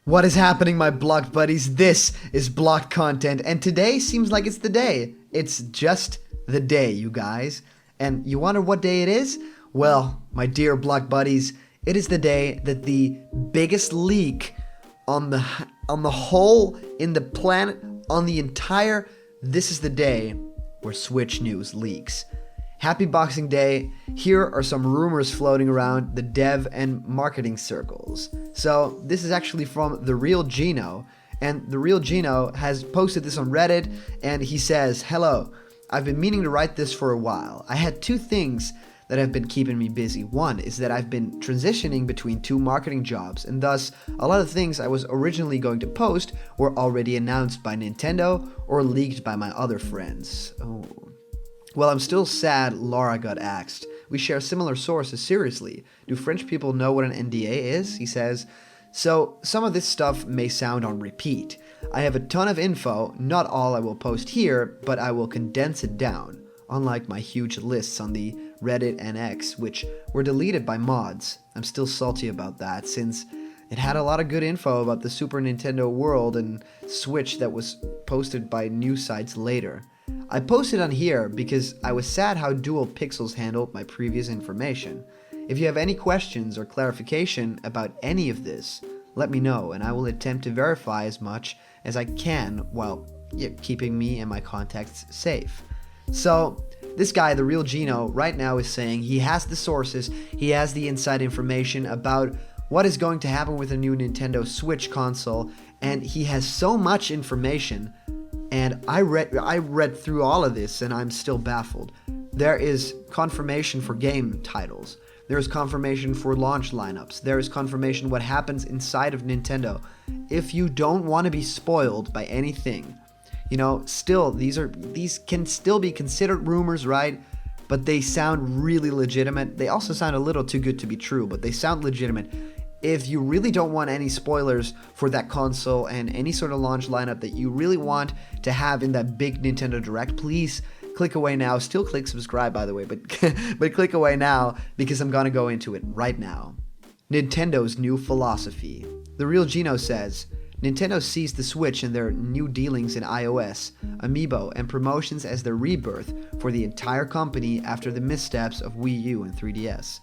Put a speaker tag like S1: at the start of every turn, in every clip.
S1: What is happening, my blocked buddies? This is blocked content, and today seems like it's the day. It's just the day, you guys. And you wonder what day it is? Well, my dear blocked buddies, it is the day that the biggest leak on the whole in the planet, on the entire, this is the day where Switch news leaks. Happy Boxing Day. Here are some rumors floating around the dev and marketing circles. So this is actually from The Real Gino, and The Real Gino has posted this on Reddit, and he says, "Hello, I've been meaning to write this for a while. I had two things that have been keeping me busy. One is that I've been transitioning between two marketing jobs, and thus a lot of things I was originally going to post were already announced by Nintendo or leaked by my other friends." Oh. Well, I'm still sad Laura got axed. We share similar sources, seriously. Do French people know what an NDA is? He says. So, some of this stuff may sound on repeat. I have a ton of info, not all I will post here, but I will condense it down. Unlike my huge lists on the Reddit and X, which were deleted by mods. I'm still salty about that, since it had a lot of good info about the Super Nintendo world and Switch that was posted by news sites later. I posted on here because I was sad how Dual Pixels handled my previous information. If you have any questions or clarification about any of this, let me know and I will attempt to verify as much as I can while keeping me and my contacts safe. So, this guy, The Real Gino, right now is saying he has the sources, he has the inside information about what is going to happen with the new Nintendo Switch console, and he has so much information. And I read through all of this and I'm still baffled. There is confirmation for game titles. There is confirmation for launch lineups. There is confirmation what happens inside of Nintendo. If you don't want to be spoiled by anything, still these can still be considered rumors, right? But they sound really legitimate. They also sound a little too good to be true, but they sound legitimate. If you really don't want any spoilers for that console and any sort of launch lineup that you really want to have in that big Nintendo Direct, please click away now. Still click subscribe, by the way, but click away now because I'm going to go into it right now. Nintendo's new philosophy. The Real Gino says, Nintendo sees the Switch and their new dealings in iOS, Amiibo, and promotions as their rebirth for the entire company after the missteps of Wii U and 3DS.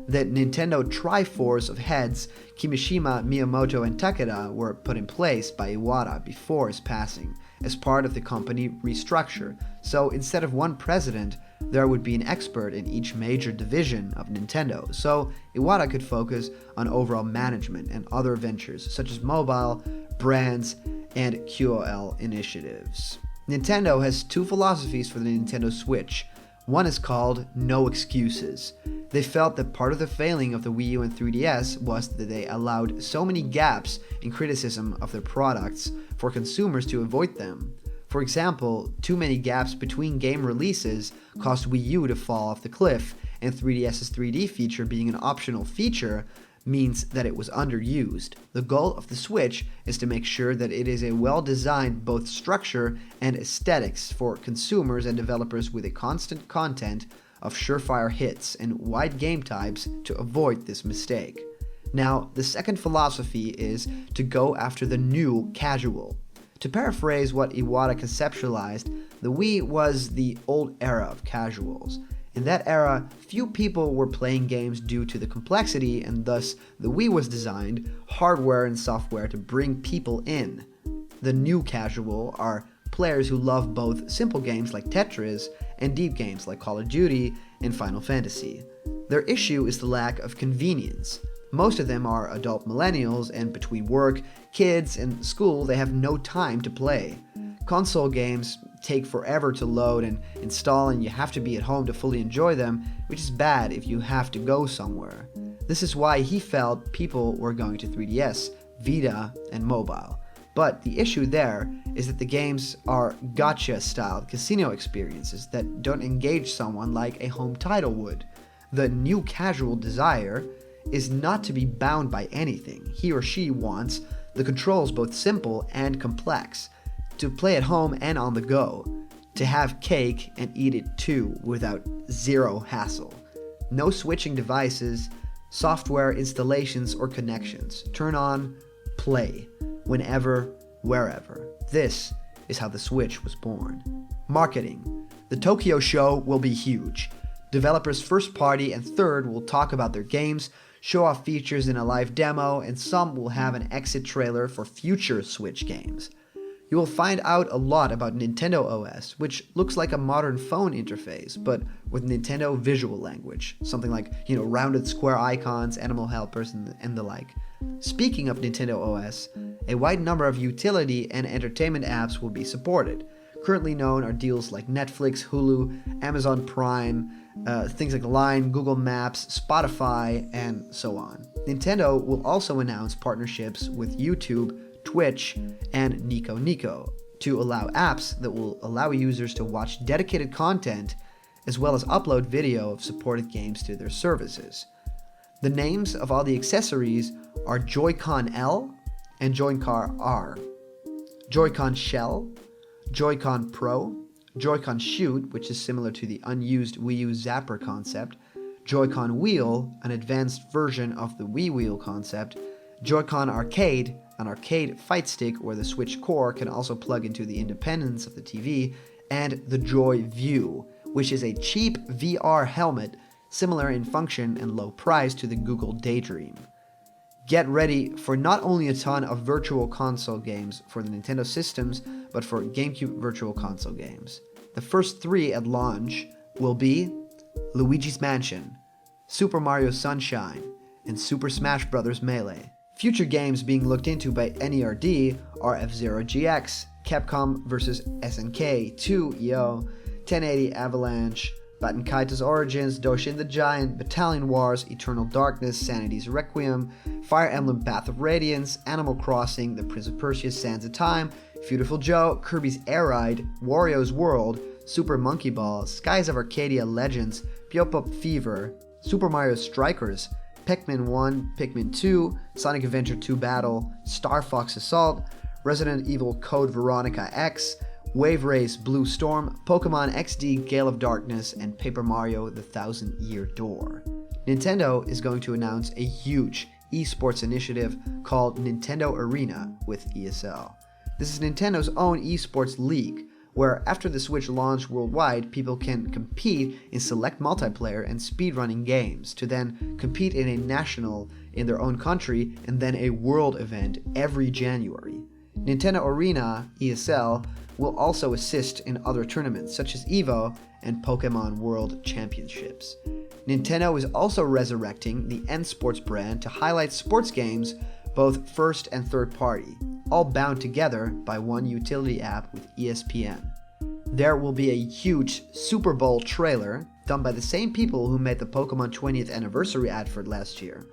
S1: That Nintendo Triforce of heads, Kimishima, Miyamoto, and Takeda, were put in place by Iwata before his passing, as part of the company restructure. So instead of one president, there would be an expert in each major division of Nintendo, so Iwata could focus on overall management and other ventures, such as mobile, brands, and QOL initiatives. Nintendo has two philosophies for the Nintendo Switch. One is called No Excuses. They felt that part of the failing of the Wii U and 3DS was that they allowed so many gaps in criticism of their products for consumers to avoid them. For example, too many gaps between game releases caused Wii U to fall off the cliff, and 3DS's 3D feature being an optional feature means that it was underused. The goal of the Switch is to make sure that it is a well-designed both structure and aesthetics for consumers and developers with a constant content of surefire hits and wide game types to avoid this mistake. Now, the second philosophy is to go after the new casual. To paraphrase what Iwata conceptualized, the Wii was the old era of casuals. In that era, few people were playing games due to the complexity, and thus the Wii was designed, hardware and software, to bring people in. The new casual are players who love both simple games like Tetris and deep games like Call of Duty and Final Fantasy. Their issue is the lack of convenience. Most of them are adult millennials, and between work, kids, and school, they have no time to play. Console games take forever to load and install, and you have to be at home to fully enjoy them, which is bad if you have to go somewhere. This is why he felt people were going to 3DS, Vita, and mobile. But the issue there is that the games are gacha-styled casino experiences that don't engage someone like a home title would. The new casual desire is not to be bound by anything. He or she wants the controls both simple and complex, to play at home and on the go, to have cake and eat it too without zero hassle. No switching devices, software installations or connections. Turn on, play, whenever, wherever. This is how the Switch was born. Marketing. The Tokyo show will be huge. Developers first party and third will talk about their games, show off features in a live demo, and some will have an exit trailer for future Switch games. You will find out a lot about Nintendo OS, which looks like a modern phone interface, but with Nintendo visual language. Something like, rounded square icons, animal helpers, and the like. Speaking of Nintendo OS, a wide number of utility and entertainment apps will be supported. Currently known are deals like Netflix, Hulu, Amazon Prime, things like Line, Google Maps, Spotify, and so on. Nintendo will also announce partnerships with YouTube, Twitch, and Nico Nico to allow apps that will allow users to watch dedicated content as well as upload video of supported games to their services. The names of all the accessories are Joy-Con L and Joy-Con R, Joy-Con Shell, Joy-Con Pro, Joy-Con Shoot, which is similar to the unused Wii U Zapper concept, Joy-Con Wheel, an advanced version of the Wii Wheel concept, Joy-Con Arcade, an arcade fight stick where the Switch core can also plug into the independence of the TV, and the Joy View, which is a cheap VR helmet similar in function and low price to the Google Daydream. Get ready for not only a ton of virtual console games for the Nintendo systems, but for GameCube Virtual Console games. The first 3 at launch will be Luigi's Mansion, Super Mario Sunshine, and Super Smash Bros. Melee. Future games being looked into by NERD are F-Zero GX, Capcom vs. SNK 2 EO, 1080 Avalanche, Baten Kaitos Origins, Doshin the Giant, Battalion Wars, Eternal Darkness, Sanity's Requiem, Fire Emblem Path of Radiance, Animal Crossing, The Prince of Persia Sands of Time, Beautiful Joe, Kirby's Air Ride, Wario's World, Super Monkey Ball, Skies of Arcadia Legends, Pop Fever, Super Mario Strikers, Pikmin 1, Pikmin 2, Sonic Adventure 2 Battle, Star Fox Assault, Resident Evil Code Veronica X, Wave Race Blue Storm, Pokemon XD Gale of Darkness, and Paper Mario The Thousand Year Door. Nintendo is going to announce a huge esports initiative called Nintendo Arena with ESL. This is Nintendo's own esports league, where after the Switch launch worldwide, people can compete in select multiplayer and speedrunning games to then compete in a national in their own country and then a world event every January. Nintendo Arena, ESL, will also assist in other tournaments such as EVO and Pokemon World Championships. Nintendo is also resurrecting the N Sports brand to highlight sports games both first and third party, all bound together by one utility app with ESPN. There will be a huge Super Bowl trailer done by the same people who made the Pokemon 20th anniversary advert last year.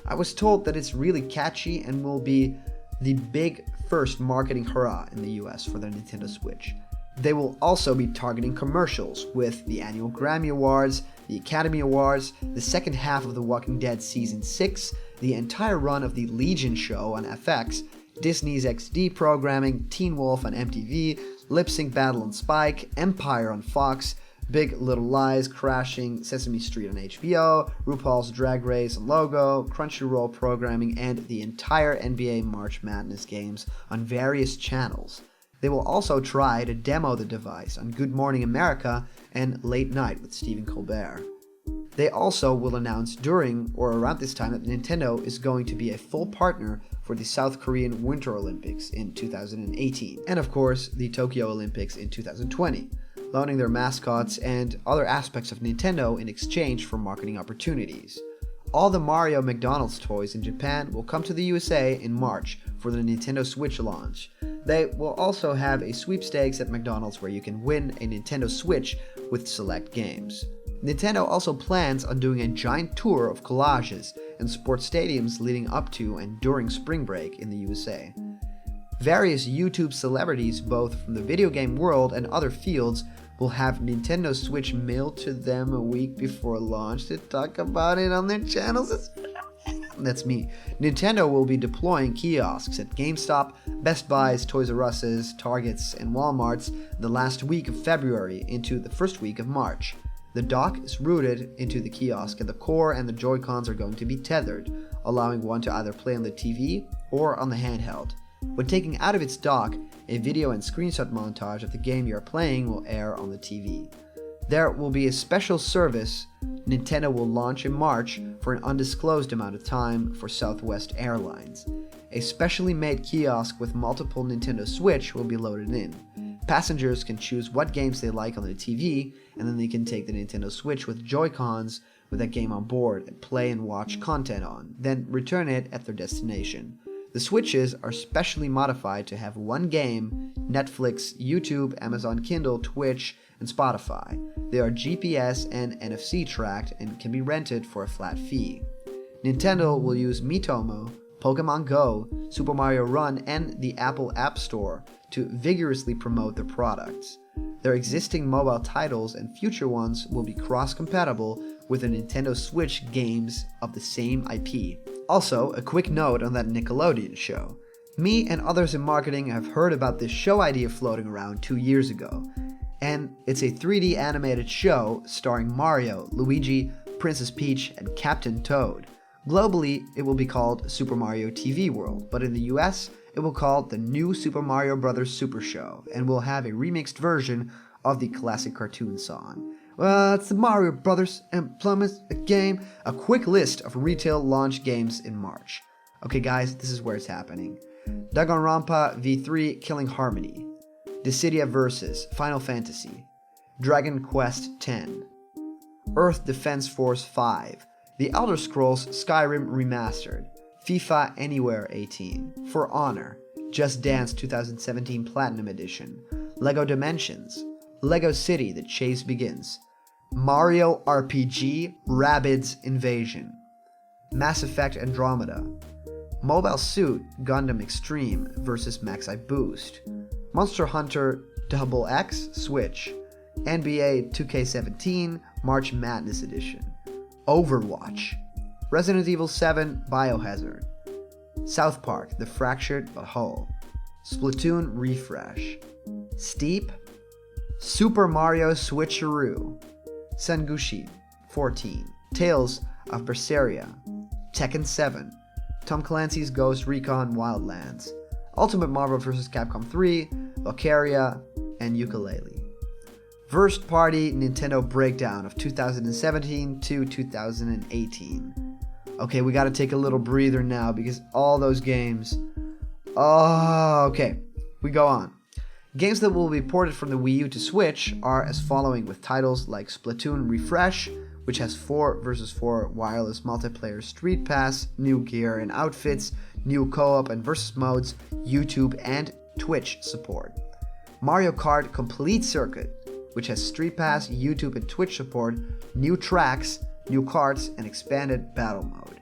S1: I was told that it's really catchy and will be the big first marketing hurrah in the US for the Nintendo Switch. They will also be targeting commercials with the annual Grammy Awards, the Academy Awards, the second half of The Walking Dead Season 6, the entire run of the Legion show on FX, Disney's XD programming, Teen Wolf on MTV, Lip Sync Battle on Spike, Empire on Fox, Big Little Lies, Crashing, Sesame Street on HBO, RuPaul's Drag Race on Logo, Crunchyroll programming, and the entire NBA March Madness games on various channels. They will also try to demo the device on Good Morning America and Late Night with Stephen Colbert. They also will announce during or around this time that Nintendo is going to be a full partner for the South Korean Winter Olympics in 2018, and of course the Tokyo Olympics in 2020, loaning their mascots and other aspects of Nintendo in exchange for marketing opportunities. All the Mario McDonald's toys in Japan will come to the USA in March for the Nintendo Switch launch. They will also have a sweepstakes at McDonald's where you can win a Nintendo Switch with select games. Nintendo also plans on doing a giant tour of collages and sports stadiums leading up to and during spring break in the USA. Various YouTube celebrities, both from the video game world and other fields, will have Nintendo Switch mailed to them a week before launch to talk about it on their channels. That's me. Nintendo will be deploying kiosks at GameStop, Best Buys, Toys R Us's, Targets, and Walmarts the last week of February into the first week of March. The dock is routed into the kiosk, and the core and the Joy-Cons are going to be tethered, allowing one to either play on the TV or on the handheld. When taken out of its dock, a video and screenshot montage of the game you are playing will air on the TV. There will be a special service Nintendo will launch in March for an undisclosed amount of time for Southwest Airlines. A specially made kiosk with multiple Nintendo Switch will be loaded in. Passengers can choose what games they like on the TV, and then they can take the Nintendo Switch with Joy-Cons with that game on board and play and watch content on, then return it at their destination. The Switches are specially modified to have one game, Netflix, YouTube, Amazon Kindle, Twitch, and Spotify. They are GPS and NFC tracked and can be rented for a flat fee. Nintendo will use Miitomo, Pokemon Go, Super Mario Run, and the Apple App Store to vigorously promote their products. Their existing mobile titles and future ones will be cross-compatible with the Nintendo Switch games of the same IP. Also, a quick note on that Nickelodeon show. Me and others in marketing have heard about this show idea floating around 2 years ago. And it's a 3D animated show starring Mario, Luigi, Princess Peach, and Captain Toad. Globally, it will be called Super Mario TV World, but in the US, it will be called the New Super Mario Bros. Super Show, and will have a remixed version of the classic cartoon song. Well, it's the Mario Brothers and Plumbers a game. A quick list of retail launch games in March. Okay guys, this is where it's happening. Danganronpa V3 Killing Harmony. Dissidia vs. Final Fantasy. Dragon Quest X. Earth Defense Force 5. The Elder Scrolls Skyrim Remastered. FIFA Anywhere 18. For Honor. Just Dance 2017 Platinum Edition. LEGO Dimensions. LEGO City The Chase Begins. Mario RPG Rabbids Invasion. Mass Effect Andromeda. Mobile Suit Gundam Extreme vs. Maxi Boost. Monster Hunter XX Switch. NBA 2K17 March Madness Edition. Overwatch. Resident Evil 7 Biohazard. South Park The Fractured But Whole. Splatoon Refresh. Steep. Super Mario Switcharoo. Sengushi 14. Tales of Berseria. Tekken 7. Tom Clancy's Ghost Recon Wildlands. Ultimate Marvel vs. Capcom 3, Valkyria, and Yooka-Laylee. First party Nintendo breakdown of 2017 to 2018. Okay, we gotta take a little breather now because all those games... Oh, okay, we go on. Games that will be ported from the Wii U to Switch are as following, with titles like Splatoon Refresh, which has 4 vs 4 wireless multiplayer Street Pass, new gear and outfits, new co-op and versus modes, YouTube and Twitch support. Mario Kart Complete Circuit, which has Street Pass, YouTube and Twitch support, new tracks, new carts, and expanded battle mode.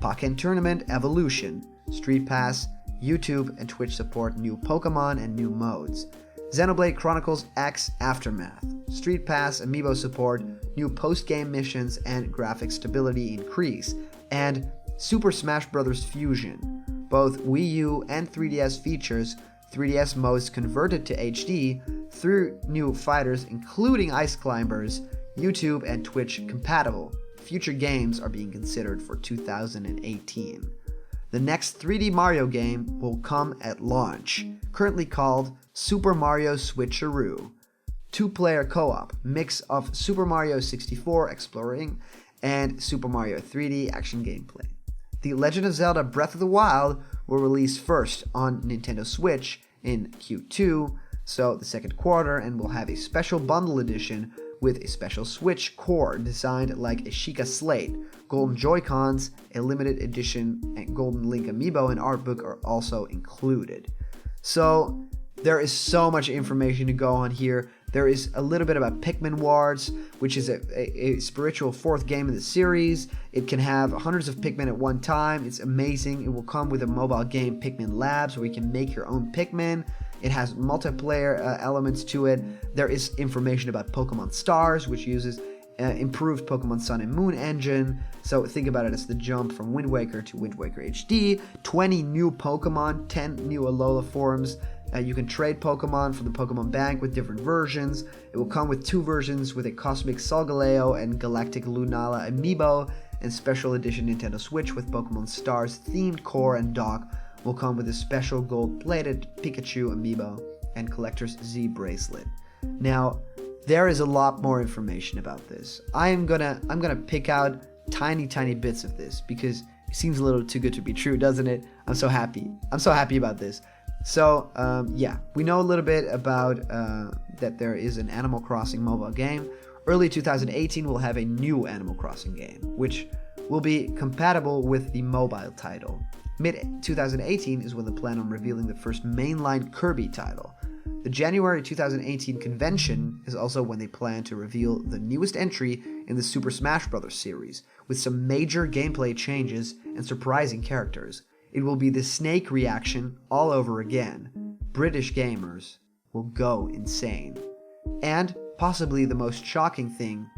S1: Pokken Tournament Evolution, Street Pass, YouTube and Twitch support, new Pokemon and new modes. Xenoblade Chronicles X Aftermath, Street Pass amiibo support, new post-game missions and graphic stability increase, and Super Smash Bros. Fusion. Both Wii U and 3DS features 3DS modes converted to HD through new fighters including Ice Climbers, YouTube and Twitch compatible. Future games are being considered for 2018. The next 3D Mario game will come at launch, currently called Super Mario Switcharoo. 2-player co-op, mix of Super Mario 64 exploring and Super Mario 3D action gameplay. The Legend of Zelda Breath of the Wild will release first on Nintendo Switch in Q2, so the second quarter, and will have a special bundle edition with a special Switch core designed like a Sheikah Slate. Golden Joy-Cons, a limited edition, and Golden Link amiibo and art book are also included. So there is so much information to go on here. There is a little bit about Pikmin Wars, which is a spiritual fourth game in the series. It can have hundreds of Pikmin at one time. It's amazing. It will come with a mobile game, Pikmin Labs, where you can make your own Pikmin. It has multiplayer elements to it. There is information about Pokemon Stars, which uses improved Pokemon Sun and Moon engine. So think about it as the jump from Wind Waker to Wind Waker HD. 20 new Pokemon, 10 new Alola forms, You can trade Pokemon from the Pokemon Bank with different versions. It will come with 2 versions with a Cosmic Solgaleo and Galactic Lunala amiibo, and Special Edition Nintendo Switch with Pokemon Stars themed core and dock will come with a special gold-plated Pikachu amiibo and Collector's Z bracelet. Now, there is a lot more information about this. I'm gonna pick out tiny bits of this because it seems a little too good to be true, doesn't it? I'm so happy about this. So, yeah, we know a little bit about that there is an Animal Crossing mobile game. Early 2018 we'll have a new Animal Crossing game, which will be compatible with the mobile title. Mid-2018 is when they plan on revealing the first mainline Kirby title. The January 2018 convention is also when they plan to reveal the newest entry in the Super Smash Bros. Series, with some major gameplay changes and surprising characters. It will be the Snake reaction all over again. British gamers will go insane. And, possibly the most shocking thing,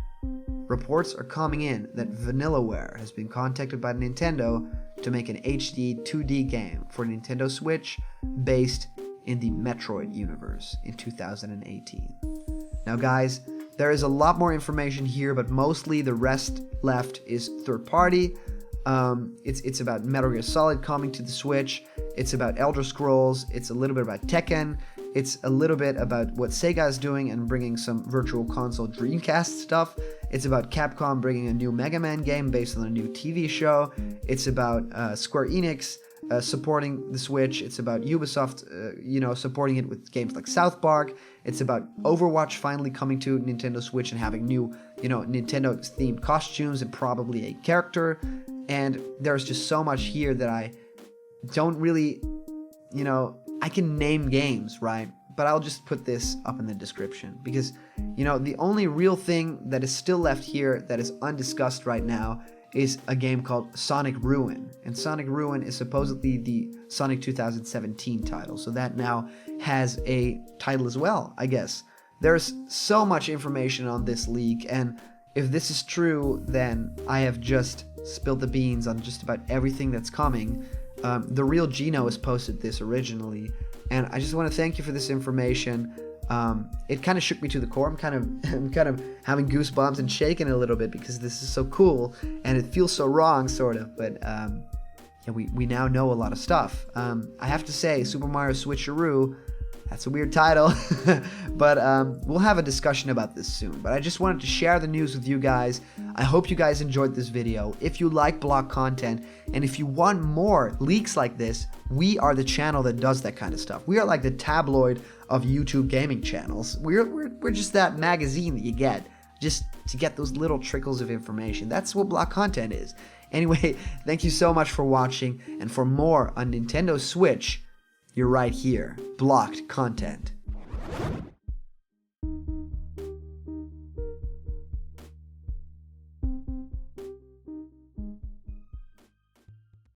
S1: reports are coming in that Vanillaware has been contacted by Nintendo to make an HD 2D game for Nintendo Switch based in the Metroid universe in 2018. Now guys, there is a lot more information here, but mostly the rest left is third party. It's about Metal Gear Solid coming to the Switch. It's about Elder Scrolls. It's a little bit about Tekken. It's a little bit about what Sega is doing and bringing some Virtual Console Dreamcast stuff. It's about Capcom bringing a new Mega Man game based on a new TV show. It's about Square Enix supporting the Switch. It's about Ubisoft, supporting it with games like South Park. It's about Overwatch finally coming to Nintendo Switch and having new, Nintendo-themed costumes and probably a character. And there's just so much here that I don't really, I can name games, right? But I'll just put this up in the description because, the only real thing that is still left here that is undiscussed right now is a game called Sonic Ruin. And Sonic Ruin is supposedly the Sonic 2017 title. So that now has a title as well, I guess. There's so much information on this leak, and if this is true, then I have just spilled the beans on just about everything that's coming. The Real Gino has posted this originally, and I just want to thank you for this information. It kind of shook me to the core. I'm kind of having goosebumps and shaking a little bit because this is so cool and it feels so wrong, sort of. But we now know a lot of stuff. I have to say, Super Mario Switcharoo, that's a weird title, but we'll have a discussion about this soon. But I just wanted to share the news with you guys. I hope you guys enjoyed this video. If you like blog content, and if you want more leaks like this, we are the channel that does that kind of stuff. We are like the tabloid of YouTube gaming channels. We're just that magazine that you get just to get those little trickles of information. That's what blog content is. Anyway, thank you so much for watching, and for more on Nintendo Switch, you're right here. Blocked content.